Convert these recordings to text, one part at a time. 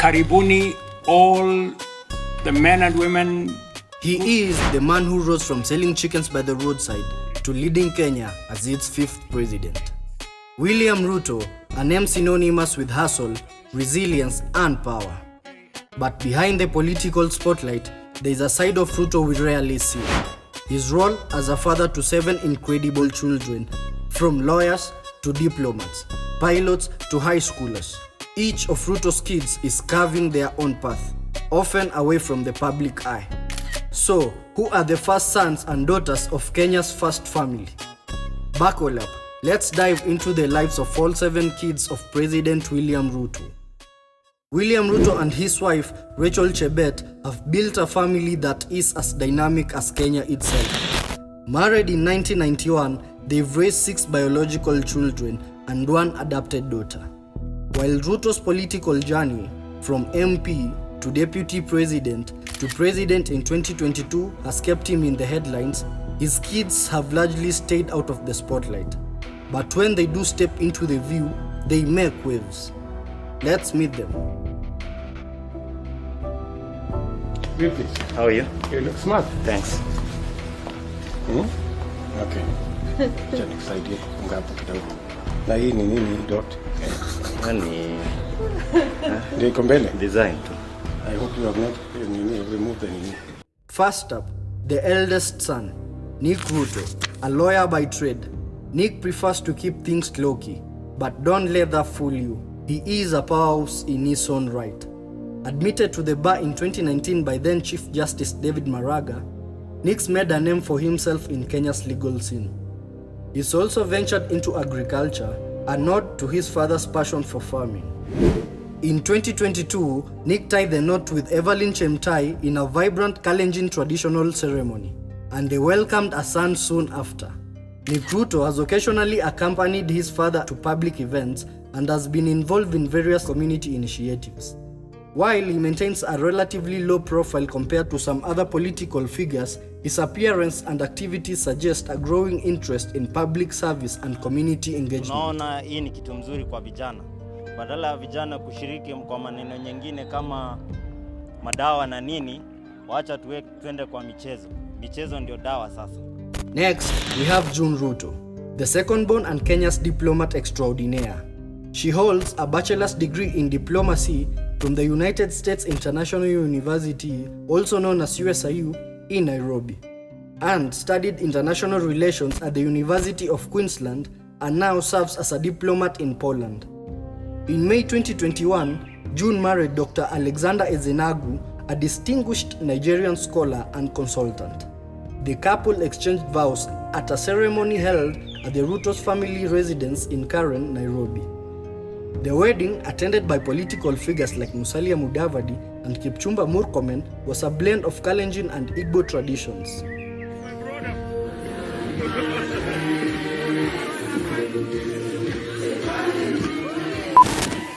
Karibuni all the men and women. He is the man who rose from selling chickens by the roadside to leading Kenya as its 5th president. William Ruto, a name synonymous with hustle, resilience and power. But behind the political spotlight, there is a side of Ruto we rarely see. His role as a father to 7 incredible children, from lawyers to diplomats, pilots to high schoolers. Each of Ruto's kids is carving their own path, often away from the public eye. So, who are the first sons and daughters of Kenya's first family? Buckle up, let's dive into the lives of all 7 kids of President William Ruto. William Ruto and his wife, Rachel Chebet, have built a family that is as dynamic as Kenya itself. Married in 1991, they've raised 6 biological children and 1 adopted daughter. While Ruto's political journey, from MP to deputy president to president in 2022 has kept him in the headlines, his kids have largely stayed out of the spotlight. But when they do step into the view, they make waves. Let's meet them. Vipi? How are you? You look smart. Thanks. Okay. Acha nikusaidie kufunga hapo kidogo. Na hii ni nini dot? Nani? Ndio iko mbele. Design tu. I hope you have not removed the nini. First up, the eldest son, Nick Ruto, a lawyer by trade. Nick prefers to keep things low-key, but don't let that fool you. He is a powerhouse in his own right. Admitted to the bar in 2019 by then Chief Justice David Maraga, Nick's made a name for himself in Kenya's legal scene. He's also ventured into agriculture, a nod to his father's passion for farming. In 2022, Nick tied the knot with Evelyn Chemtai in a vibrant Kalenjin traditional ceremony, and they welcomed a son soon after. Nick Ruto has occasionally accompanied his father to public events and has been involved in various community initiatives. While he maintains a relatively low profile compared to some other political figures, his appearance and activities suggest a growing interest in public service and community engagement. Tunaona hii ni kitu mzuri kwa vijana. Badala ya vijana kushiriki kwa maneno nyingine kama madawa na nini, waacha tuende kwa michezo. Michezo ndio dawa sasa. Next, we have June Ruto, the second born and Kenya's diplomat extraordinaire. She holds a bachelor's degree in diplomacy from the United States International University, also known as USIU, in Nairobi, and studied international relations at the University of Queensland and now serves as a diplomat in Poland. In May 2021, June married Dr. Alexander Ezenagu, a distinguished Nigerian scholar and consultant. The couple exchanged vows at a ceremony held at the Ruto's family residence in Karen, Nairobi. The wedding, attended by political figures like Musalia Mudavadi and Kipchumba Murkomen, was a blend of Kalenjin and Igbo traditions.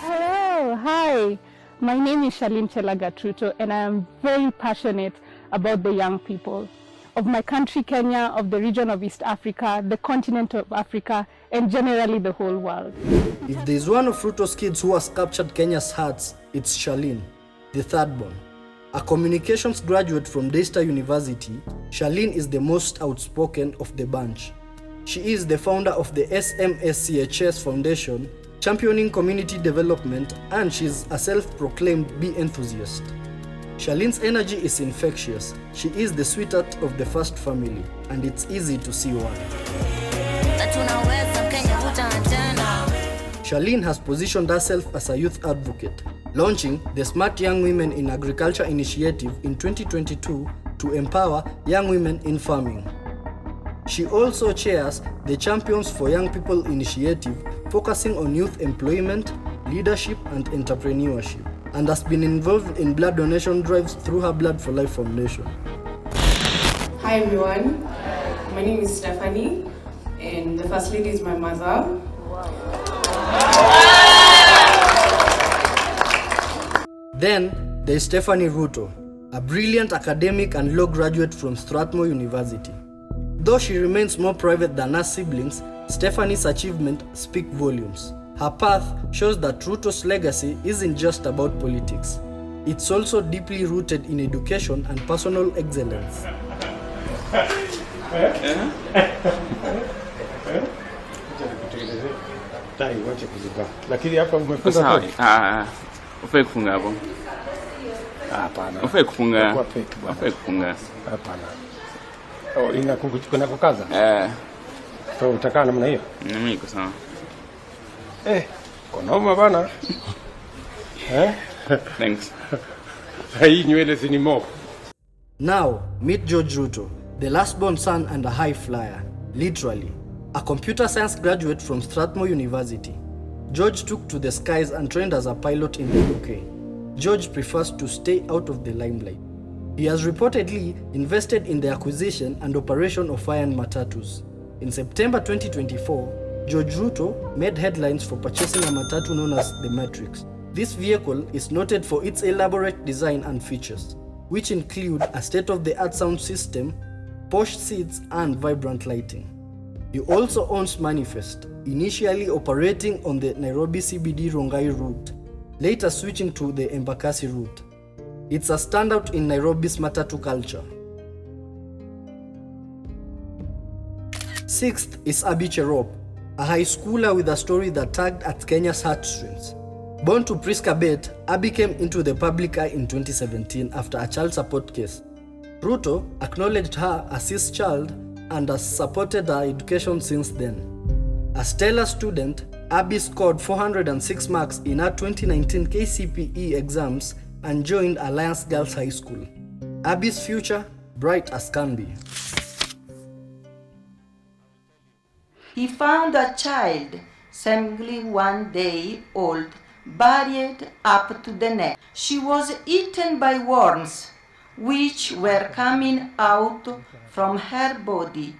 Hello, hi. My name is Charlene Ruto, and I am very passionate about the young people of my country, Kenya, of the region of East Africa, the continent of Africa, and generally the whole world. If there's one of Ruto's kids who has captured Kenya's hearts, it's Charlene, the third born. A communications graduate from Daystar University, Charlene is the most outspoken of the bunch. She is the founder of the SMSCHS Foundation, championing community development, and she's a self-proclaimed bee enthusiast. Charlene's energy is infectious. She is the sweetheart of the first family, and it's easy to see why. Charlene has positioned herself as a youth advocate, launching the Smart Young Women in Agriculture initiative in 2022 to empower young women in farming. She also chairs the Champions for Young People initiative, focusing on youth employment, leadership, and entrepreneurship, and has been involved in blood donation drives through her Blood for Life Foundation. Hi everyone, my name is Stephanie, and the first lady is my mother. Then there is Stephanie Ruto, a brilliant academic and law graduate from Strathmore University. Though she remains more private than her siblings, Stephanie's achievements speak volumes. Her path shows that Ruto's legacy isn't just about politics. It's also deeply rooted in education and personal excellence. Tai wacha kuziba. Lakini hapa umefunga. Sawa. Ufai kufunga hapo. Hapana. Ufai kufunga. Kwa fake bwana. Ufai kufunga. Hapana. Kuna kukaza? So utakaa namna hiyo? Mimi niko sawa. Konoma bana. Thanks. Hii nywele si ni mo. Now, meet George Ruto, the last-born son and a high flyer, literally. A computer science graduate from Strathmore University. George took to the skies and trained as a pilot in the UK. George prefers to stay out of the limelight. He has reportedly invested in the acquisition and operation of Iron Matatus. In September 2024, George Ruto made headlines for purchasing a matatu known as the Matrix. This vehicle is noted for its elaborate design and features, which include a state-of-the-art sound system, posh seats, and vibrant lighting. He also owns Manifest, initially operating on the Nairobi CBD Rongai route, later switching to the Embakasi route. It's a standout in Nairobi's matatu culture. Sixth is Abby Cherop, a high schooler with a story that tugged at Kenya's heartstrings. Born to Priska Bett, Abby came into the public eye in 2017 after a child support case. Ruto acknowledged her as his child and has supported her education since then. A stellar student, Abby scored 406 marks in her 2019 KCPE exams and joined Alliance Girls High School. Abby's future, bright as can be. He found a child, seemingly 1 day old, buried up to the neck. She was eaten by worms, which were coming out from her body,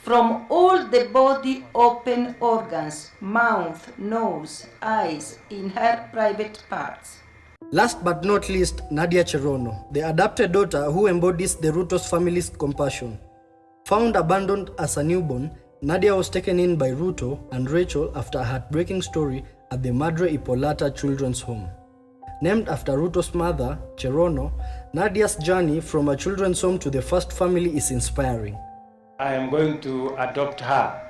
from all the body open organs, mouth, nose, eyes, in her private parts. Last but not least, Nadia Cherono, the adopted daughter who embodies the Ruto's family's compassion. Found abandoned as a newborn, Nadia was taken in by Ruto and Rachel after a heartbreaking story at the Madre Ipolata Children's Home. Named after Ruto's mother, Cherono, Nadia's journey from a children's home to the first family is inspiring. I am going to adopt her.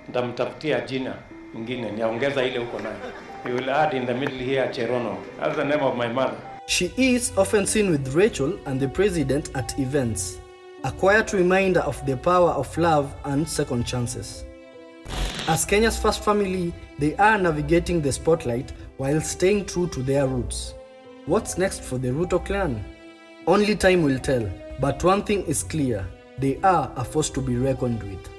Nitamtafutia jina ingine, niongeza ile uko nayo. You will add in the middle here Cherono. That's the name of my mother. She is often seen with Rachel and the president at events, a quiet reminder of the power of love and second chances. As Kenya's first family, they are navigating the spotlight while staying true to their roots. What's next for the Ruto clan? Only time will tell, but one thing is clear, they are a force to be reckoned with.